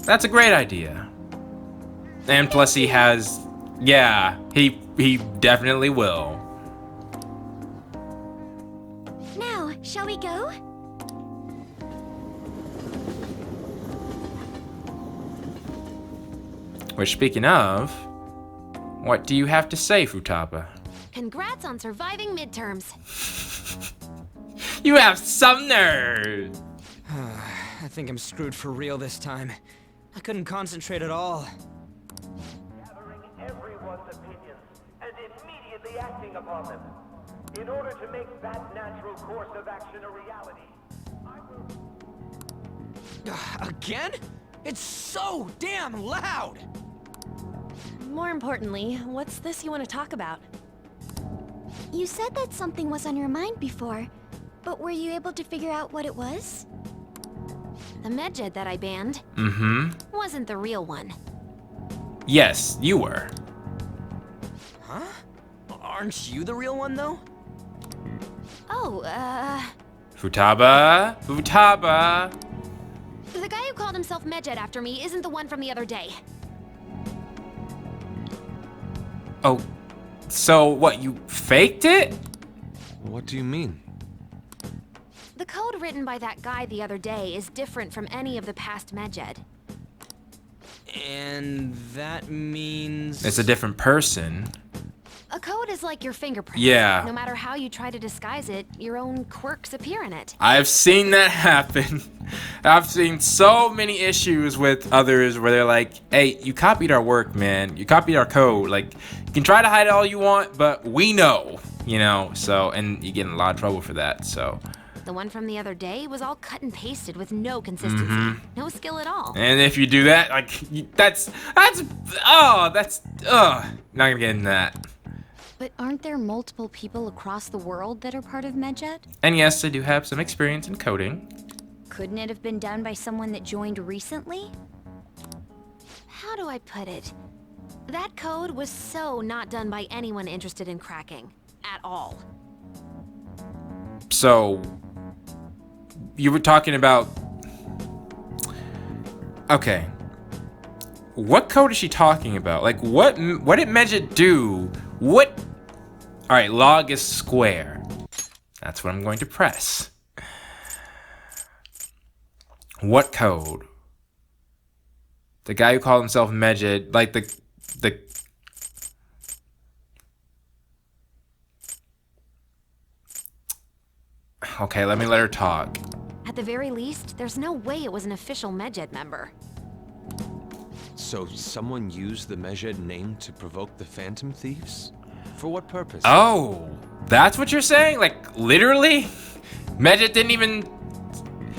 That's a great idea. And plus he has, yeah, he definitely will. Now, shall we go? Which, speaking of, what do you have to say, Futaba? Congrats on surviving midterms. You have some nerve! I think I'm screwed for real this time. I couldn't concentrate at all. Gathering everyone's opinions and immediately acting upon them. In order to make that natural course of action a reality, I will... Again? It's so damn loud! More importantly, what's this you want to talk about? You said that something was on your mind before, but were you able to figure out what it was? The medjed that I banned wasn't the real one. Yes, you were. Huh? Aren't you the real one, though? Oh, Futaba? Futaba? the guy who called himself medjed after me isn't the one from the other day. Oh, so what, you faked it? What do you mean? The code written by that guy the other day is different from any of the past medjed. And that means... It's a different person. A code is like your fingerprint. Yeah. No matter how you try to disguise it, your own quirks appear in it. I've seen that happen. I've seen so many issues with others where they're like, hey, you copied our work, man. You copied our code. Like, you can try to hide it all you want, but we know, you know? So, and you get in a lot of trouble for that, so. The one from the other day was all cut and pasted with no consistency. No skill at all. And if you do that, like, not gonna get into that. But aren't there multiple people across the world that are part of medjed? And yes, I do have some experience in coding. Couldn't it have been done by someone that joined recently? How do I put it? That code was so not done by anyone interested in cracking. At all. So, you were talking about... Okay. What code is she talking about? Like, what did Medjed do? What... Alright, log is square. That's what I'm going to press. What code? The guy who called himself Medjed, like the... Okay, let me let her talk. At the very least, there's no way it was an official medjed member. So someone used the Medjed name to provoke the Phantom Thieves? For what purpose? Oh, that's what you're saying? Like, literally? Medjed didn't even...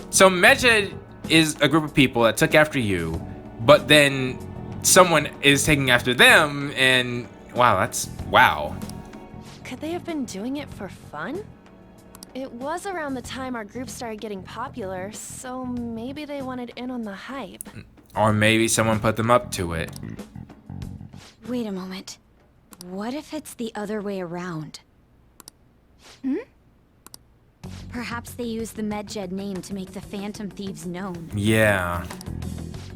So Medjed is a group of people that took after you, but then someone is taking after them, and... Wow, that's... Wow. Could they have been doing it for fun? It was around the time our group started getting popular, so maybe they wanted in on the hype. Or maybe someone put them up to it. Wait a moment. What if it's the other way around? Perhaps they used the medjed name to make the Phantom Thieves known. Yeah.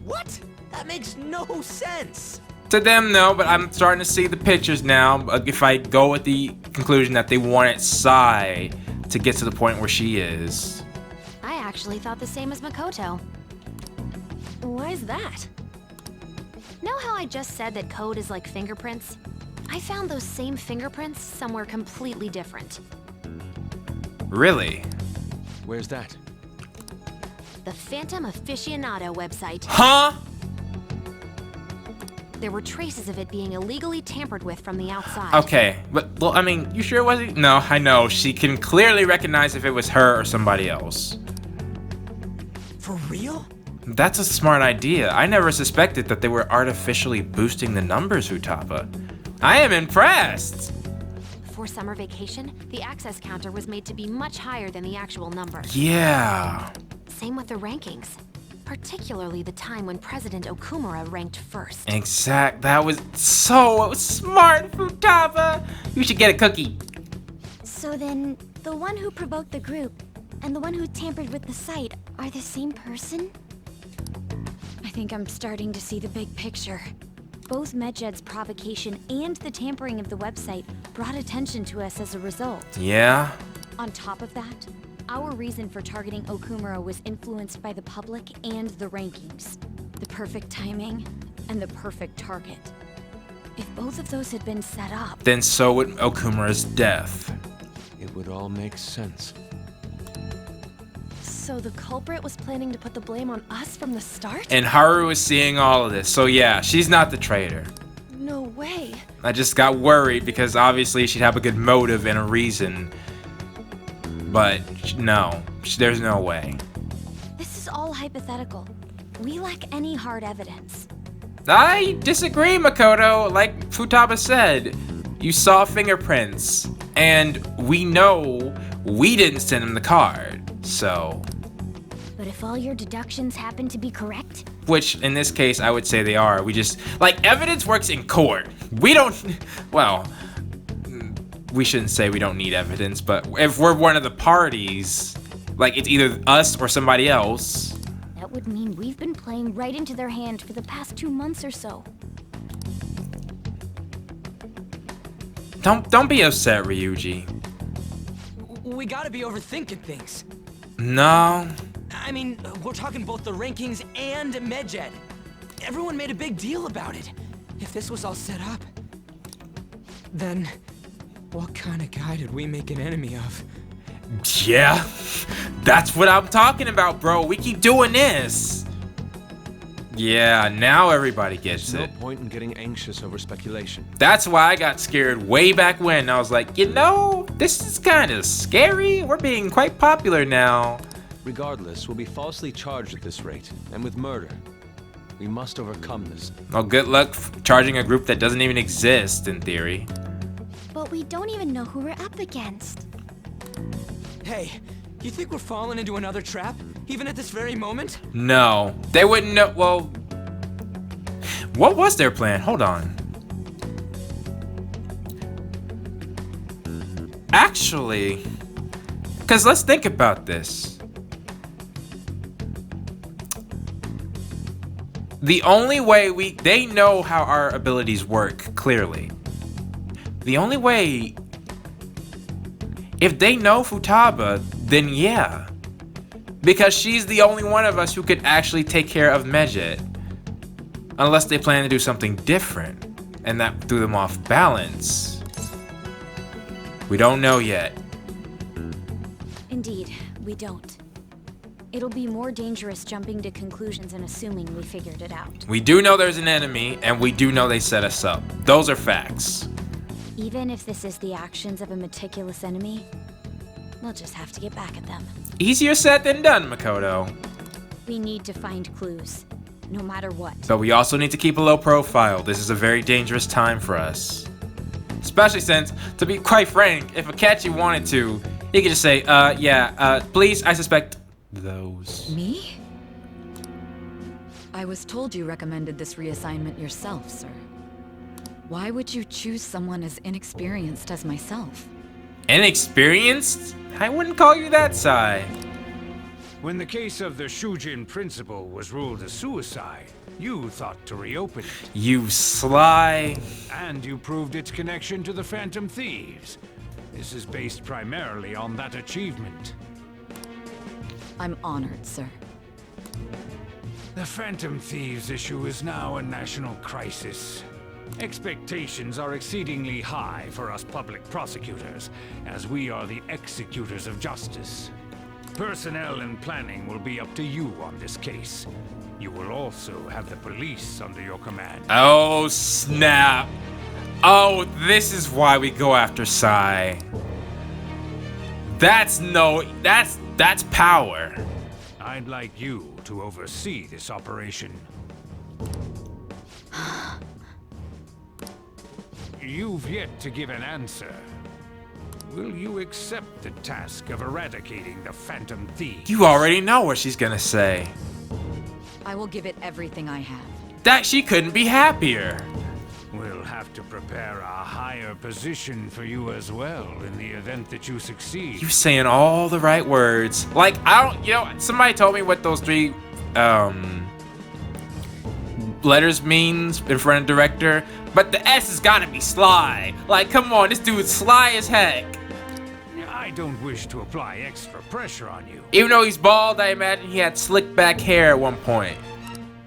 What? That makes no sense! To them, no, but I'm starting to see the pictures now. If I go with the conclusion that they wanted Sai to get to the point where she is. I actually thought the same as Makoto. Why's that? Know how I just said that code is like fingerprints? I found those same fingerprints somewhere completely different. Really? Where's that? The Phantom Aficionado website. Huh? There were traces of it being illegally tampered with from the outside. Okay, but, well, I mean, you sure it wasn't? No, I know. She can clearly recognize if it was her or somebody else. For real? That's a smart idea. I never suspected that they were artificially boosting the numbers, Futaba. I am impressed! For summer vacation, the access counter was made to be much higher than the actual number. Yeah. Same with the rankings. Particularly the time when President Okumura ranked first. Exact. That was so smart, Futaba. You should get a cookie. So then, the one who provoked the group and the one who tampered with the site are the same person? I think I'm starting to see the big picture. Both Medjed's provocation and the tampering of the website brought attention to us as a result. Yeah? On top of that, our reason for targeting Okumura was influenced by the public and the rankings. The perfect timing and the perfect target. If both of those had been set up... Then so would Okumura's death. It would all make sense. So the culprit was planning to put the blame on us from the start? And Haru is seeing all of this, so yeah, she's not the traitor. No way. I just got worried because obviously she'd have a good motive and a reason. But no, there's no way. This is all hypothetical. We lack any hard evidence. I disagree, Makoto. Like Futaba said, you saw fingerprints, and we know we didn't send him the card, so... But if all your deductions happen to be correct? Which, in this case, I would say they are. We just... Like, evidence works in court. We don't... Well, we shouldn't say we don't need evidence, but if we're one of the parties, like, it's either us or somebody else... That would mean we've been playing right into their hand for the past 2 months or so. Don't be upset, Ryuji. We gotta be overthinking things. No. I mean, we're talking both the rankings and Medjed. Everyone made a big deal about it. If this was all set up, then what kind of guy did we make an enemy of? Yeah, that's what I'm talking about, bro. We keep doing this. Yeah, now everybody gets There's it. no point in getting anxious over speculation. That's why I got scared way back when. I was like, you know, this is kind of scary. We're being quite popular now. Regardless, we'll be falsely charged at this rate, and with murder. We must overcome this. Well, good luck charging a group that doesn't even exist, in theory. But we don't even know who we're up against. Hey, you think we're falling into another trap? Even at this very moment? No, they wouldn't know. Well, what was their plan? Hold on. Actually, because let's think about this. The only way they know how our abilities work, clearly. The only way, if they know Futaba, then yeah. Because she's the only one of us who could actually take care of Medjed. Unless they plan to do something different, and that threw them off balance. We don't know yet. Indeed, we don't. It'll be more dangerous jumping to conclusions and assuming we figured it out. We do know there's an enemy, and we do know they set us up. Those are facts. Even if this is the actions of a meticulous enemy, we'll just have to get back at them. Easier said than done, Makoto. We need to find clues, no matter what. But we also need to keep a low profile. This is a very dangerous time for us. Especially since, to be quite frank, if Akechi wanted to, he could just say, please, I suspect those. Me? I was told you recommended this reassignment yourself, sir. Why would you choose someone as inexperienced as myself? Inexperienced? I wouldn't call you that, Sai. When the case of the Shujin principal was ruled a suicide, you thought to reopen it. You sly... And you proved its connection to the Phantom Thieves. This is based primarily on that achievement. I'm honored, sir. The Phantom Thieves issue is now a national crisis. Expectations are exceedingly high for us public prosecutors, as we are the executors of justice. Personnel and planning will be up to you on this case. You will also have the police under your command. Oh, snap. Oh, this is why we go after Sai. That's power. I'd like you to oversee this operation. You've yet to give an answer. Will you accept the task of eradicating the Phantom Thieves? You already know what she's gonna say. I will give it everything I have. That she couldn't be happier. We'll have to prepare a higher position for you as well in the event that you succeed. You saying all the right words. Like, I don't, somebody told me what those three, letters means in front of director, but the S has gotta be Sly. Like, come on, this dude's sly as heck. I don't wish to apply extra pressure on you, Even though he's bald, I imagine he had slick back hair at one point.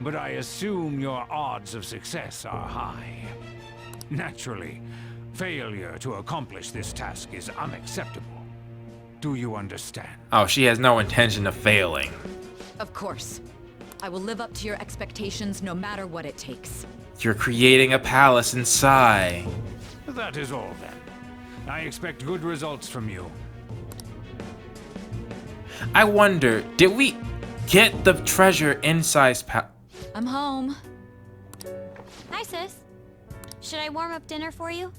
but I assume your odds of success are high. Naturally, failure to accomplish this task is unacceptable. Do you understand? Oh, she has no intention of failing. Of course. I will live up to your expectations no matter what it takes. You're creating a palace in Psy. That is all then. I expect good results from you. I wonder, did we get the treasure in Psy's palace? I'm home. Hi, sis. Should I warm up dinner for you?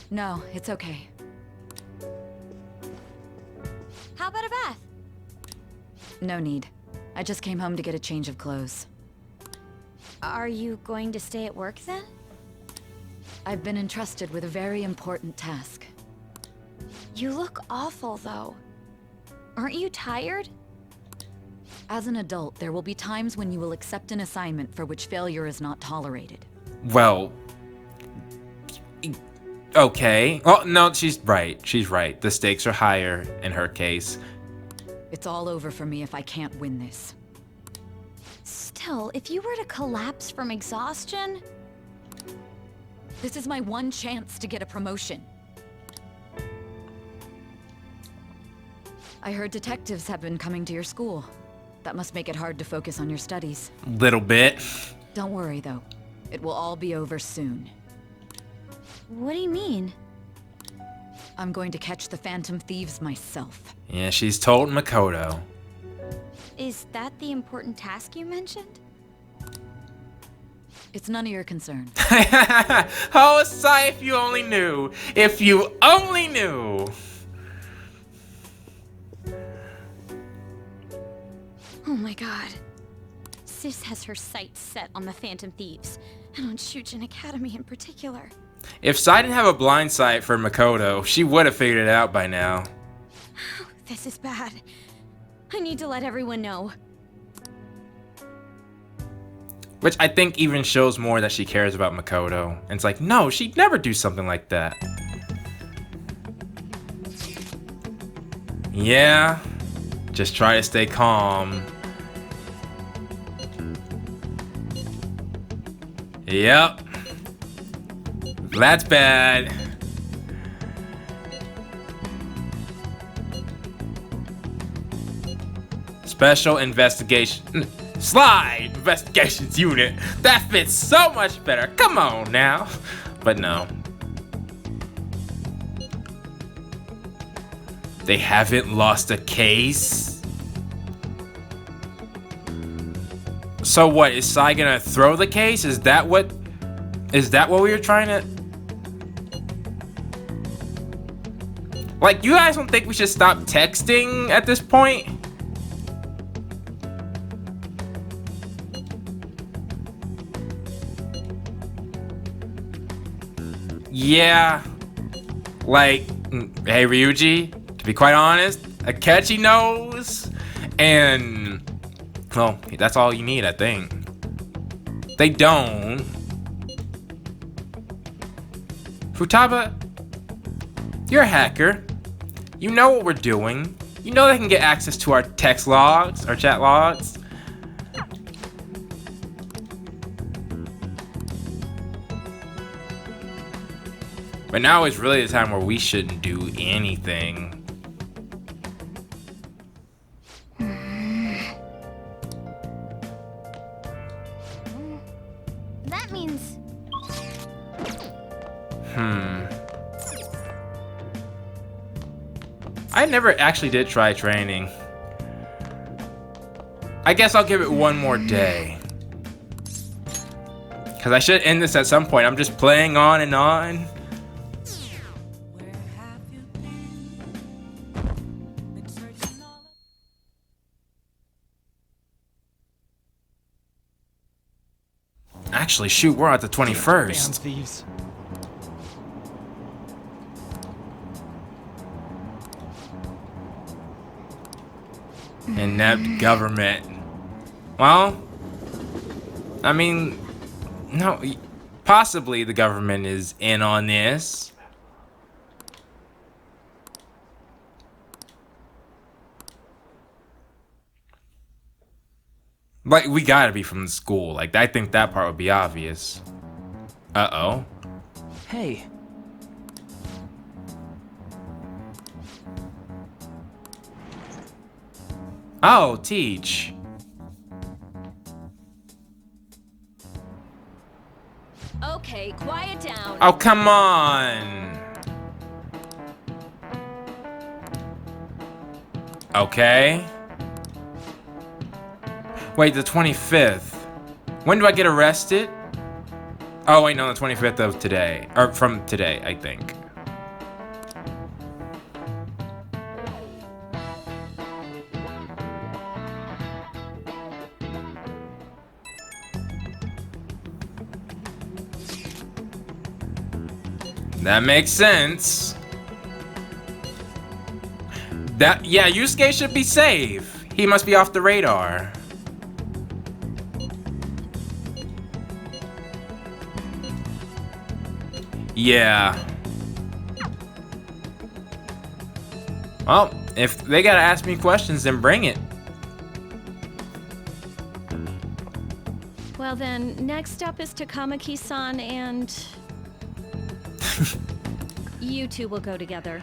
No, it's okay. How about a bath? No need. I just came home to get a change of clothes. Are you going to stay at work then? I've been entrusted with a very important task. You look awful, though. Aren't you tired? As an adult, there will be times when you will accept an assignment for which failure is not tolerated. Well, okay. Oh, no, she's right. She's right. The stakes are higher in her case. It's all over for me if I can't win this. Still, if you were to collapse from exhaustion... This is my one chance to get a promotion. I heard detectives have been coming to your school. That must make it hard to focus on your studies. Little bit. Don't worry, though. It will all be over soon. What do you mean? I'm going to catch the Phantom Thieves myself. Yeah, she's told Makoto. Is that the important task you mentioned? It's none of your concern. Oh, Psy, if you only knew. If you only knew. Oh my god. Sis has her sights set on the Phantom Thieves, and on Shujin Academy in particular. If Psy didn't have a blind sight for Makoto, she would have figured it out by now. This is bad. I need to let everyone know. Which I think even shows more that she cares about Makoto. And it's like, no, she'd never do something like that. Yeah. Just try to stay calm. Yep. That's bad. Special investigation. Slide investigations unit. That fits so much better. Come on now. But no. They haven't lost a case? So what, is Psy gonna throw the case? Is that what we were trying to... Like, you guys don't think we should stop texting at this point? Yeah. Like, hey Ryuji, to be quite honest, Akechi knows, and well, that's all you need, I think. They don't. Futaba, you're a hacker. You know what we're doing. You know they can get access to our text logs, our chat logs. But now is really the time where we shouldn't do anything. That means... I never actually did try training. I guess I'll give it one more day. Because I should end this at some point. I'm just playing on and on. Actually, shoot, we're at the 21st. Thieves. Inept government. Well, I mean, no, possibly the government is in on this. Like, we gotta be from the school. Like, I think that part would be obvious. Uh-oh. Hey. Oh, Teach. Okay, quiet down. Oh, come on. Okay. Wait, the 25th. When do I get arrested? Oh, wait, no, the 25th of today. Or from today, I think. That makes sense. Yeah, Yusuke should be safe. He must be off the radar. Yeah. Well, if they gotta ask me questions, then bring it. Well then, next up is Takamaki-san and... You two will go together.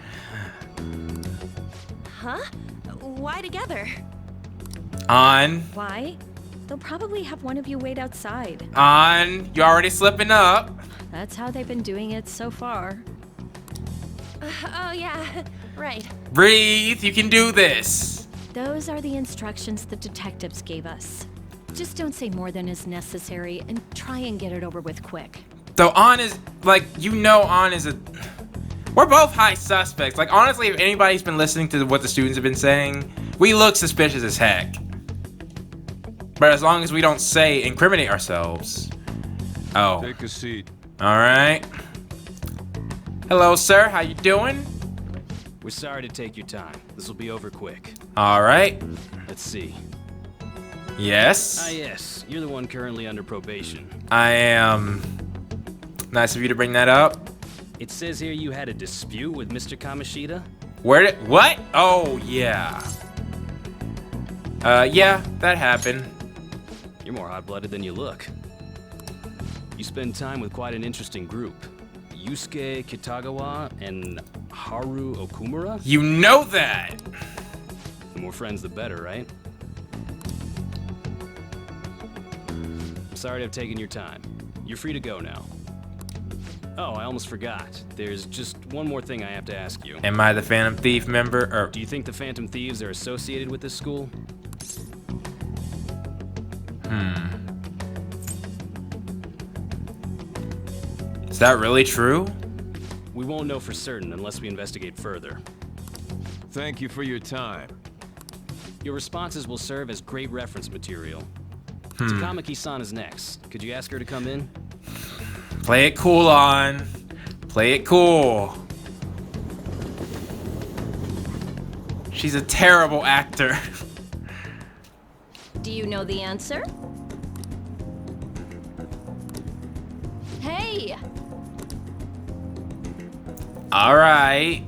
Huh? Why together? On. Why? They'll probably have one of you wait outside. On. You're already slipping up. That's how they've been doing it so far. Oh yeah, right. Breathe. You can do this. Those are the instructions the detectives gave us. Just don't say more than is necessary and try and get it over with quick. So On is, like, you know On is a... We're both high suspects. Like, honestly, if anybody's been listening to what the students have been saying, we look suspicious as heck. But as long as we don't incriminate ourselves. Oh. Take a seat. Alright. Hello, sir. How you doing? We're sorry to take your time. This will be over quick. Alright. Let's see. Yes? Ah, yes. You're the one currently under probation. I am. Nice of you to bring that up. It says here you had a dispute with Mr. Kamoshida? What? Oh, yeah. Yeah, that happened. You're more hot-blooded than you look. You spend time with quite an interesting group. Yusuke Kitagawa and Haru Okumura? You know that! The more friends, the better, right? I'm sorry to have taken your time. You're free to go now. Oh, I almost forgot. There's just one more thing I have to ask you. Am I the Phantom Thief member, or... Do you think the Phantom Thieves are associated with this school? Is that really true? We won't know for certain unless we investigate further. Thank you for your time. Your responses will serve as great reference material. Takamaki-san is next. Could you ask her to come in? Play it cool, On. Play it cool. She's a terrible actor. Do you know the answer? Hey! Alright.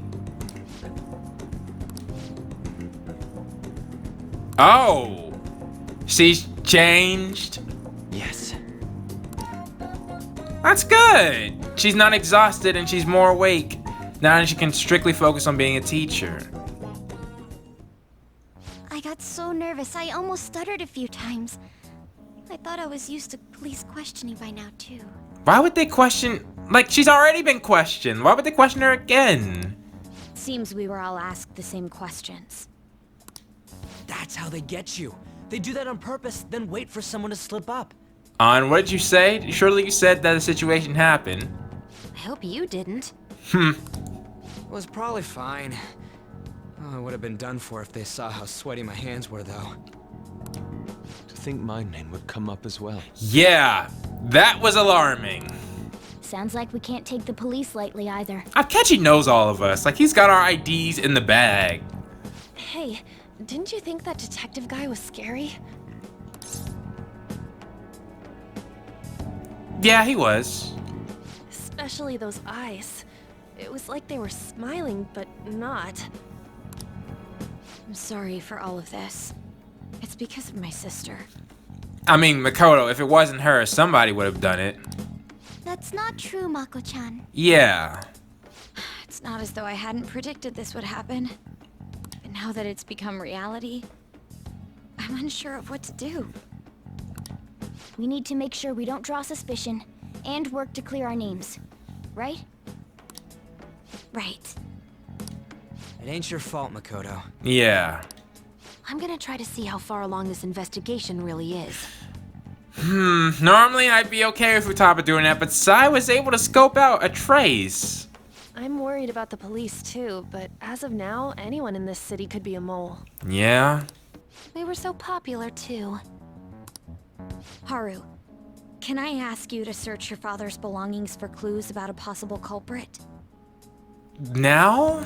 Oh! She's changed? Yes. That's good. She's not exhausted and she's more awake. Now she can strictly focus on being a teacher. I got so nervous, I almost stuttered a few times. I thought I was used to police questioning by now, too. Why would they question... Like, she's already been questioned. Why would they question her again? Seems we were all asked the same questions. That's how they get you. They do that on purpose, then wait for someone to slip up. On, what did you say? Surely you said that a situation happened. I hope you didn't. It was probably fine. Oh, I would have been done for if they saw how sweaty my hands were, though. To think my name would come up as well. Yeah, that was alarming. Sounds like we can't take the police lightly either. Akechi knows all of us. Like, he's got our IDs in the bag. Hey, didn't you think that detective guy was scary? Yeah, he was. Especially those eyes. It was like they were smiling, but not. I'm sorry for all of this. It's because of my sister. I mean, Makoto, if it wasn't her, somebody would have done it. That's not true, Mako-chan. Yeah. It's not as though I hadn't predicted this would happen. But now that it's become reality, I'm unsure of what to do. We need to make sure we don't draw suspicion and work to clear our names. Right? Right. It ain't your fault, Makoto. Yeah. I'm gonna try to see how far along this investigation really is. Normally I'd be okay with Futaba doing that, but Sai was able to scope out a trace. I'm worried about the police too, but as of now, anyone in this city could be a mole. Yeah. They were so popular too. Haru, can I ask you to search your father's belongings for clues about a possible culprit? Now?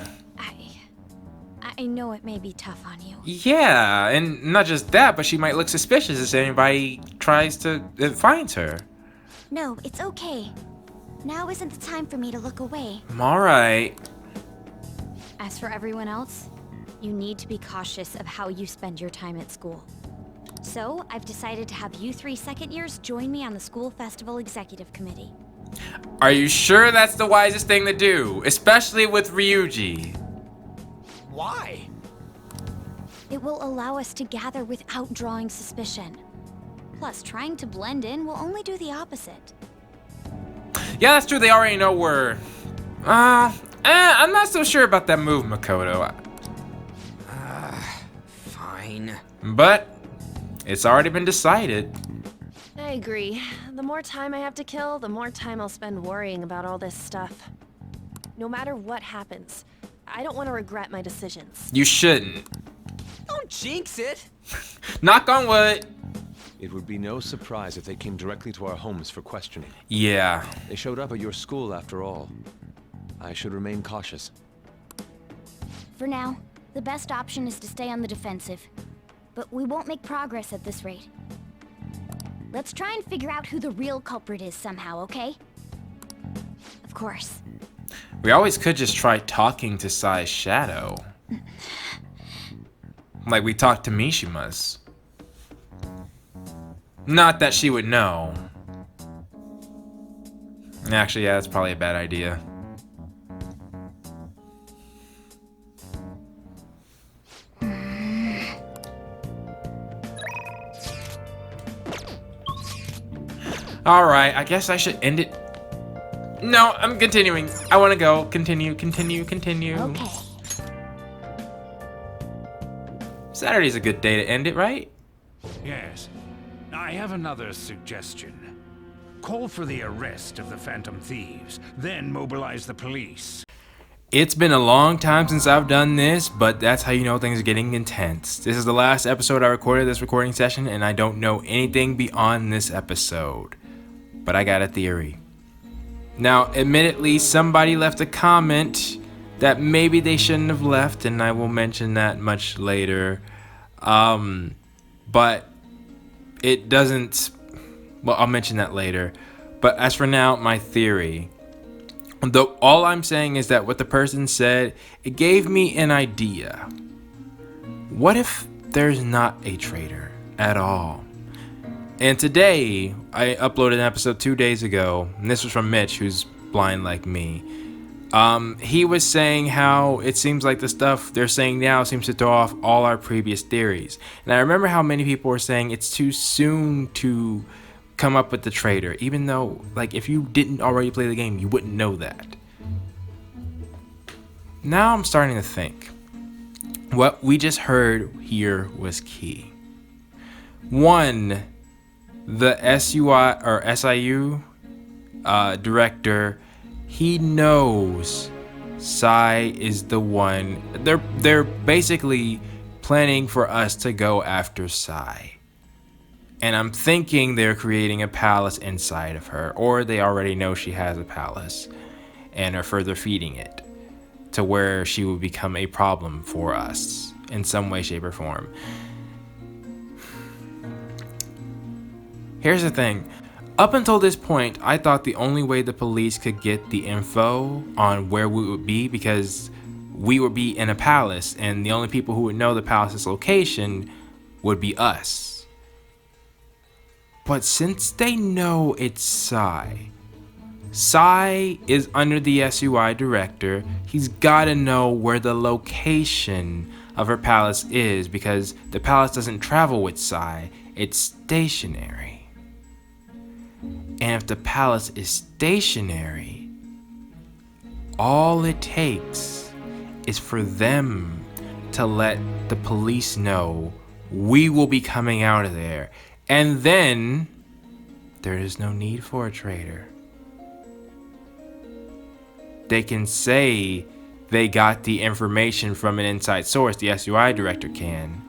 I know it may be tough on you. Yeah, and not just that, but she might look suspicious if anybody tries to find her. No, it's okay. Now isn't the time for me to look away. Alright. As for everyone else, you need to be cautious of how you spend your time at school. So, I've decided to have you 3 second years join me on the school festival executive committee. Are you sure that's the wisest thing to do? Especially with Ryuji. Why? It will allow us to gather without drawing suspicion. Plus, trying to blend in will only do the opposite. Yeah, that's true. They already know we're... I'm not so sure about that move, Makoto. Fine. But it's already been decided. I agree. The more time I have to kill, the more time I'll spend worrying about all this stuff. No matter what happens, I don't want to regret my decisions. You shouldn't. Don't jinx it. Knock on wood. It would be no surprise if they came directly to our homes for questioning. Yeah. They showed up at your school after all. I should remain cautious. For now, the best option is to stay on the defensive. But we won't make progress at this rate. Let's try and figure out who the real culprit is somehow, okay? Of course. We always could just try talking to Sai's shadow. Like we talked to Mishima's. Not that she would know. Actually, yeah, that's probably a bad idea. Alright, I guess I should end it. No, I'm continuing. I want to go. Continue. Okay. Saturday's a good day to end it, right? Yes. I have another suggestion. Call for the arrest of the Phantom Thieves, then mobilize the police. It's been a long time since I've done this, but that's how you know things are getting intense. This is the last episode I recorded this recording session, and I don't know anything beyond this episode. But I got a theory. Now, admittedly, somebody left a comment that maybe they shouldn't have left, and I will mention that much later. But it doesn't... Well, I'll mention that later. But as for now, my theory... Though all I'm saying is that what the person said, it gave me an idea. What if there's not a traitor at all? And today, I uploaded an episode 2 days ago, and this was from Mitch, who's blind like me. He was saying how it seems like the stuff they're saying now seems to throw off all our previous theories. And I remember how many people were saying it's too soon to come up with the traitor, even though, like, if you didn't already play the game, you wouldn't know that. Now I'm starting to think. What we just heard here was key. One, the SIU director, he knows Sai is the one. They're basically planning for us to go after Sai. And I'm thinking they're creating a palace inside of her, or they already know she has a palace and are further feeding it to where she will become a problem for us in some way, shape, or form. Here's the thing. Up until this point, I thought the only way the police could get the info on where we would be because we would be in a palace, and the only people who would know the palace's location would be us. But since they know it's Sai is under the SUI director, he's gotta know where the location of her palace is because the palace doesn't travel with Sai, it's stationary. And if the palace is stationary, all it takes is for them to let the police know we will be coming out of there. And then there is no need for a traitor. They can say they got the information from an inside source, the SUI director can.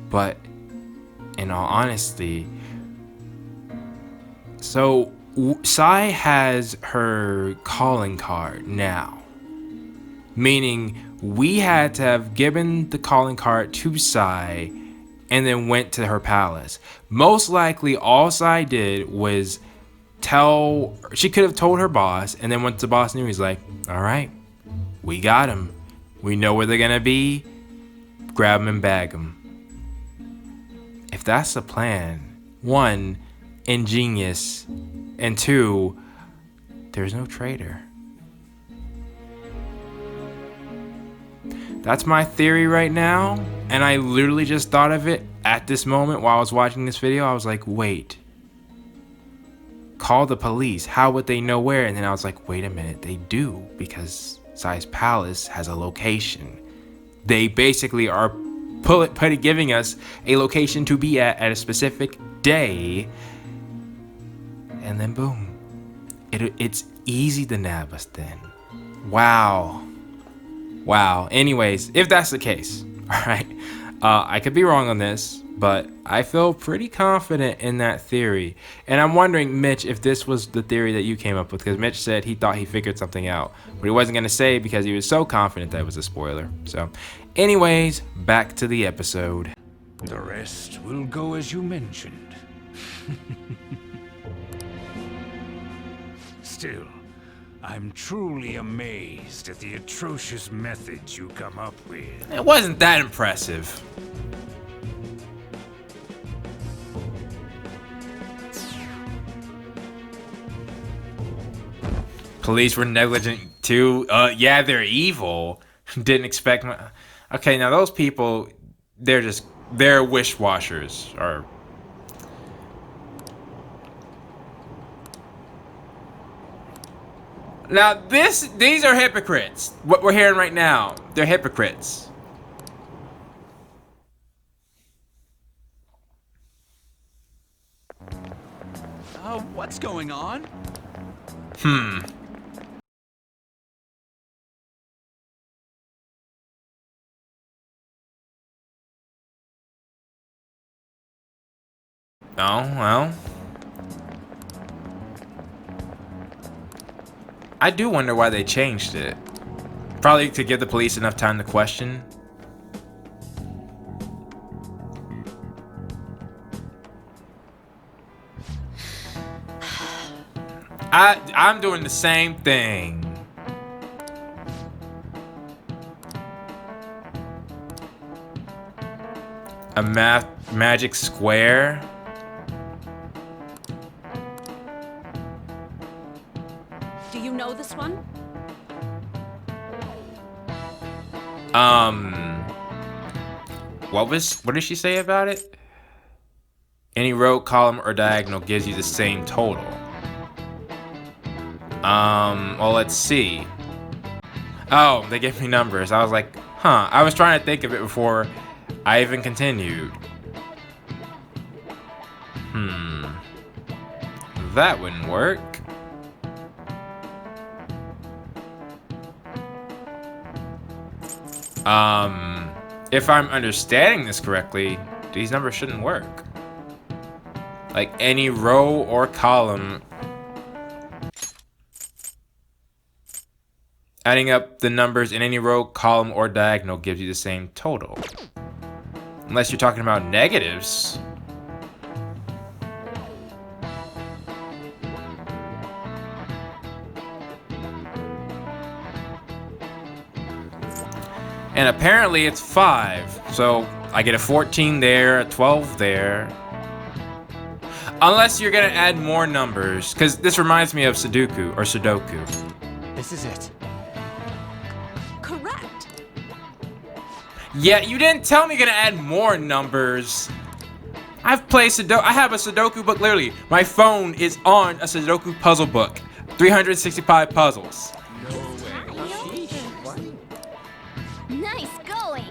But in all honesty, so Sai has her calling card now. Meaning we had to have given the calling card to Sai and then went to her palace. Most likely all Sai did was she could have told her boss, and then once the boss knew, he's like, all right, we got him. We know where they're gonna be. Grab them and bag them. If that's the plan, one, ingenious, and two, there's no traitor. That's my theory right now, and I literally just thought of it at this moment while I was watching this video. I was like, wait, call the police. How would they know where? And then I was like, wait a minute, they do, because Sai's palace has a location. They basically are giving us a location to be at a specific day, and then boom, it's easy to nab us then. Wow. Anyways, if that's the case, all right, I could be wrong on this, but I feel pretty confident in that theory. And I'm wondering, Mitch, if this was the theory that you came up with, because Mitch said he thought he figured something out, but he wasn't going to say because he was so confident that it was a spoiler. So anyways, back to the episode. The rest will go as you mentioned. Still, I'm truly amazed at the atrocious methods you come up with. It wasn't that impressive. Police were negligent too. Yeah, they're evil. Didn't expect my... Okay, now those people, they're wishwashers. Or... Now these are hypocrites. What we're hearing right now, they're hypocrites. What's going on? Oh, well. I do wonder why they changed it. Probably to give the police enough time to question. I'm doing the same thing. A magic square? Do you know this one? What did she say about it? Any row, column, or diagonal gives you the same total. Well, let's see. Oh, they gave me numbers. I was like, huh. I was trying to think of it before I even continued. That wouldn't work. If I'm understanding this correctly, these numbers shouldn't work. Like any row or column, adding up the numbers in any row, column, or diagonal gives you the same total. Unless you're talking about negatives. And apparently it's 5. So I get a 14 there, a 12 there. Unless you're gonna add more numbers, because this reminds me of Sudoku. This is it. Correct. Yeah, you didn't tell me you're gonna add more numbers. I've played Sudoku. I have a Sudoku book, literally. My phone is on a Sudoku puzzle book. 365 puzzles. Nice going.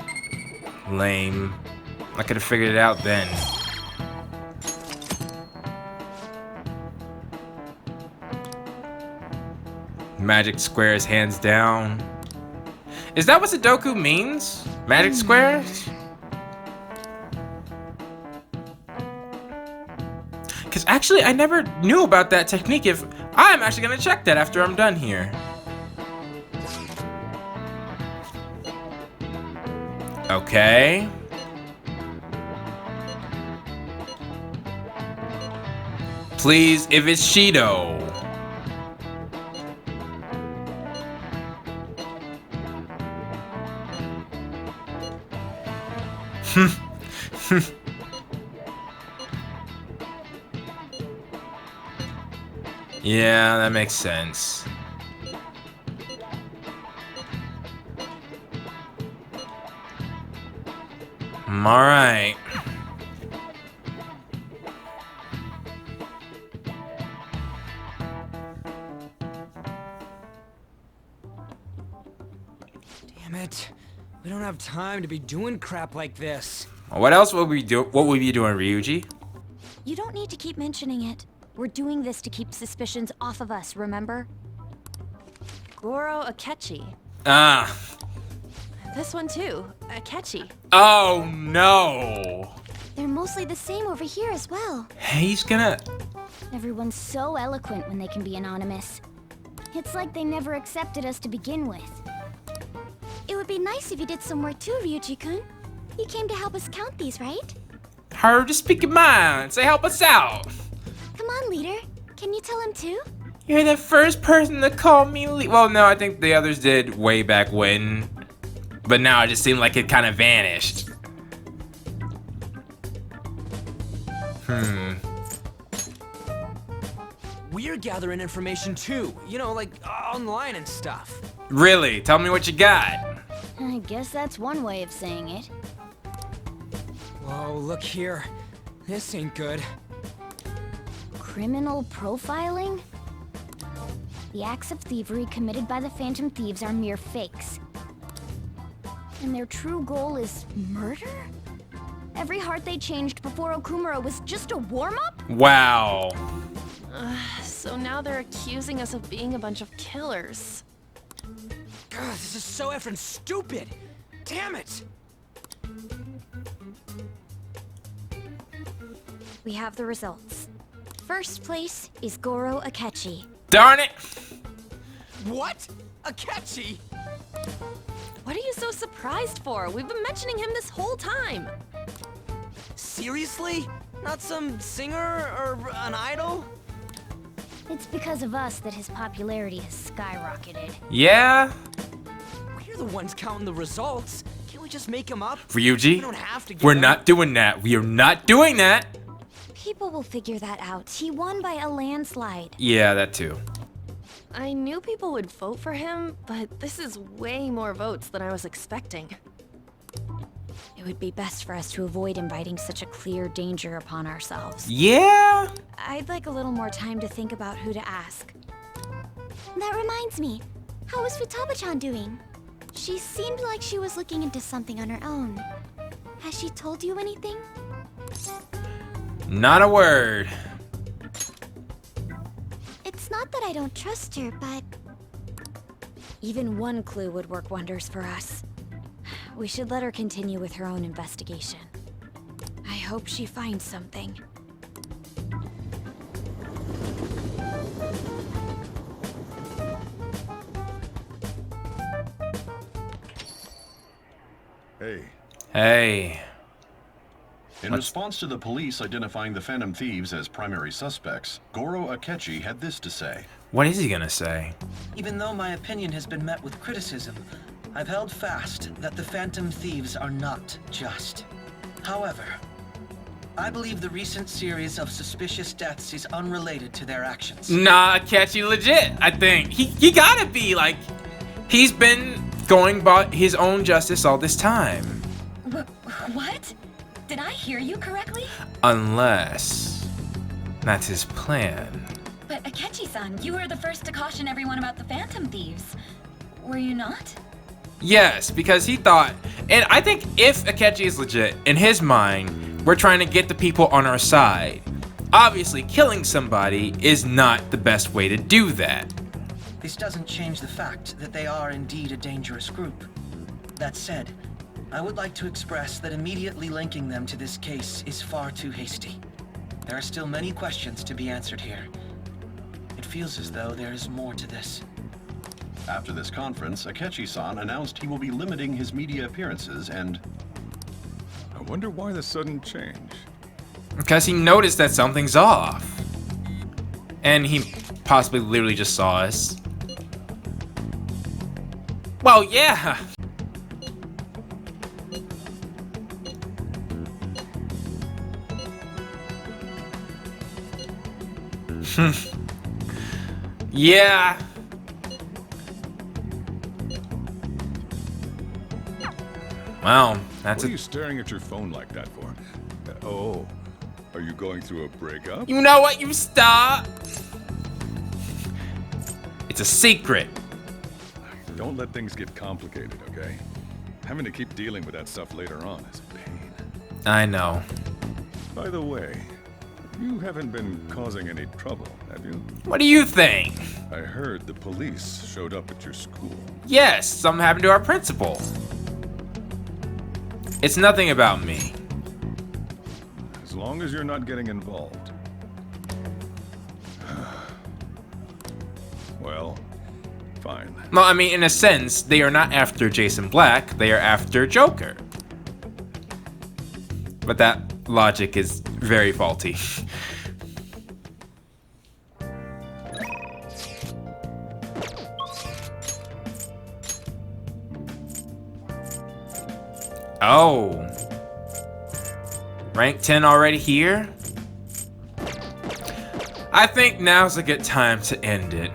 Lame. I could have figured it out then. Magic squares, hands down. Is that what Sudoku means? Magic squares? Because actually, I never knew about that technique. If I'm actually gonna check that after I'm done here. Okay. Please, if it's Shido. Yeah, that makes sense. All right. Damn it. We don't have time to be doing crap like this. What else would we do? What would we be doing, Ryuji? You don't need to keep mentioning it. We're doing this to keep suspicions off of us, remember? Goro Akechi. Ah. This one too. Akechi. Oh no. They're mostly the same over here as well. He's gonna. Everyone's so eloquent when they can be anonymous. It's like they never accepted us to begin with. It would be nice if you did some work too, Ryuji-kun. You came to help us count these, right? Her, just speak your mind. Say, help us out. Come on, leader. Can you tell him too? You're the first person to call me Well, no, I think the others did way back when. But now it just seemed like it kind of vanished. We're gathering information too. You know, like online and stuff. Really? Tell me what you got. I guess that's one way of saying it. Whoa, look here. This ain't good. Criminal profiling? The acts of thievery committed by the Phantom Thieves are mere fakes. And their true goal is murder? Every heart they changed before Okumura was just a warm-up? Wow. So now they're accusing us of being a bunch of killers. God, this is so effing stupid. Damn it. We have the results. First place is Goro Akechi. Darn it! What? Akechi? What are you so surprised for? We've been mentioning him this whole time. Seriously? Not some singer or an idol? It's because of us that his popularity has skyrocketed. Yeah? We're the ones counting the results. Can't we just make them up? Ryuji, We don't have to we're them. not doing that. We are not doing that. People will figure that out. He won by a landslide. Yeah, that too. I knew people would vote for him, but this is way more votes than I was expecting. It would be best for us to avoid inviting such a clear danger upon ourselves. Yeah? I'd like a little more time to think about who to ask. That reminds me. How is Futaba-chan doing? She seemed like she was looking into something on her own. Has she told you anything? Not a word. It's not that I don't trust her, but... Even one clue would work wonders for us. We should let her continue with her own investigation. I hope she finds something. Hey. Hey. In response to the police identifying the Phantom Thieves as primary suspects, Goro Akechi had this to say. What is he gonna say? Even though my opinion has been met with criticism, I've held fast that the Phantom Thieves are not just. However, I believe the recent series of suspicious deaths is unrelated to their actions. Nah, Akechi legit, I think. He gotta be, like, he's been going by his own justice all this time. What? Did I hear you correctly? Unless that's his plan. But Akechi-san, you were the first to caution everyone about the Phantom Thieves. Were you not? Yes, because he thought, and I think if Akechi is legit, in his mind, we're trying to get the people on our side. Obviously, killing somebody is not the best way to do that. This doesn't change the fact that they are indeed a dangerous group. That said, I would like to express that immediately linking them to this case is far too hasty. There are still many questions to be answered here. It feels as though there is more to this. After this conference, Akechi-san announced he will be limiting his media appearances and... I wonder why the sudden change? Because he noticed that something's off. And he possibly literally just saw us. Well, yeah. Yeah. Wow, that's What are you staring at your phone like that for? Oh, are you going through a breakup? You know what? You stop. It's a secret. Don't let things get complicated, okay? Having to keep dealing with that stuff later on is a pain. I know. By the way, you haven't been causing any trouble, have you? What do you think? I heard the police showed up at your school. Yes, something happened to our principal. It's nothing about me. As long as you're not getting involved. Well, fine. Well, I mean, in a sense, they are not after Jason Black, they are after Joker. But that logic is very faulty. Oh. Rank 10 already here? I think now's a good time to end it.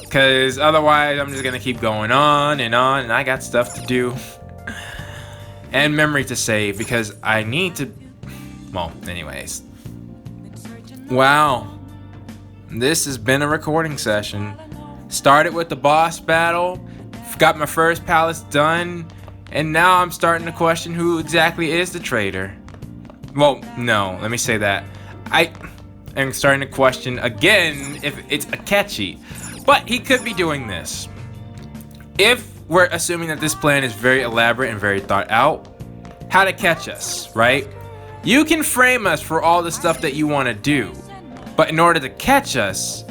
Because otherwise I'm just gonna keep going on, and I got stuff to do. And memory to save, because I need to... Well, anyways. Wow. This has been a recording session. Started with the boss battle, got my first palace done, and now I'm starting to question who exactly is the traitor. Well, no, let me say that. I am starting to question again if it's Akechi, but he could be doing this. If we're assuming that this plan is very elaborate and very thought out, how to catch us, right? You can frame us for all the stuff that you want to do, but in order to catch us,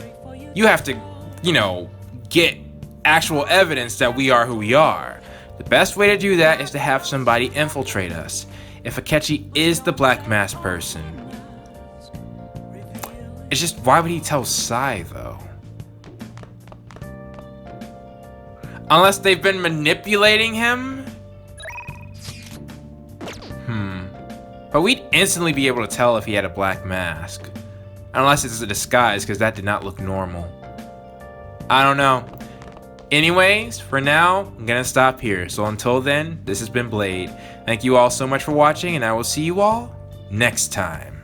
you have to, you know, get actual evidence that we are who we are. The best way to do that is to have somebody infiltrate us. If Akechi is the Black Mask person, it's just, why would he tell Sai though? Unless they've been manipulating him? But we'd instantly be able to tell if he had a black mask. Unless it's a disguise, because that did not look normal. I don't know. Anyways, for now, I'm gonna stop here. So until then, this has been Blade. Thank you all so much for watching, and I will see you all next time.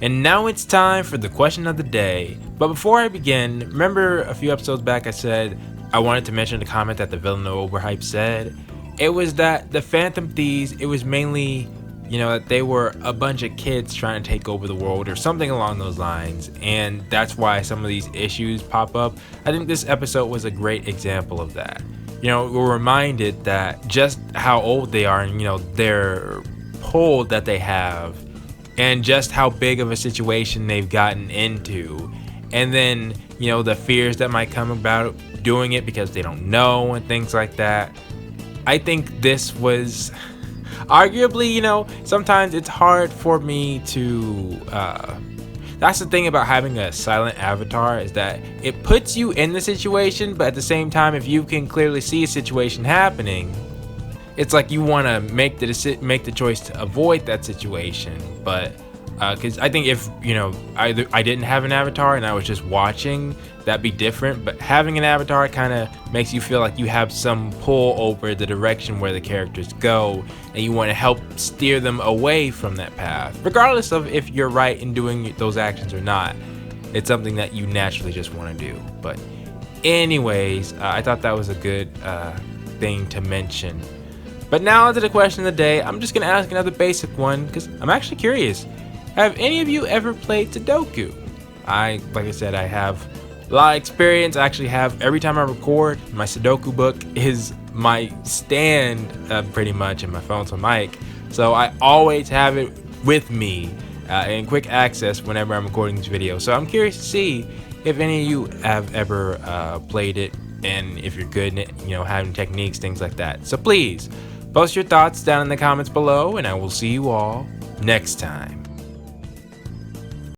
And now it's time for the question of the day. But before I begin, remember a few episodes back I said I wanted to mention the comment that the villain overhype said? It was that the Phantom Thieves, it was mainly, you know, that they were a bunch of kids trying to take over the world or something along those lines, and that's why some of these issues pop up. I think this episode was a great example of that. You know, we're reminded that just how old they are and, you know, their pull that they have and just how big of a situation they've gotten into. And then, you know, the fears that might come about doing it because they don't know and things like that. I think this was arguably, you know, sometimes it's hard for me to that's the thing about having a silent avatar, is that it puts you in the situation, but at the same time, if you can clearly see a situation happening, it's like you want to make the choice to avoid that situation. But because I think if, you know, either I didn't have an avatar and I was just watching, that'd be different. But having an avatar kind of makes you feel like you have some pull over the direction where the characters go, and you want to help steer them away from that path, regardless of if you're right in doing those actions or not. It's something that you naturally just want to do. But anyways, I thought that was a good thing to mention. But now onto the question of the day. I'm just gonna ask another basic one because I'm actually curious. Have any of you ever played Sudoku? Like I said, I have a lot of experience. I actually have, every time I record, my Sudoku book is my stand pretty much, and my phone's my mic. So I always have it with me in quick access whenever I'm recording this video. So I'm curious to see if any of you have ever played it, and if you're good at it, you know, having techniques, things like that. So please, post your thoughts down in the comments below, and I will see you all next time.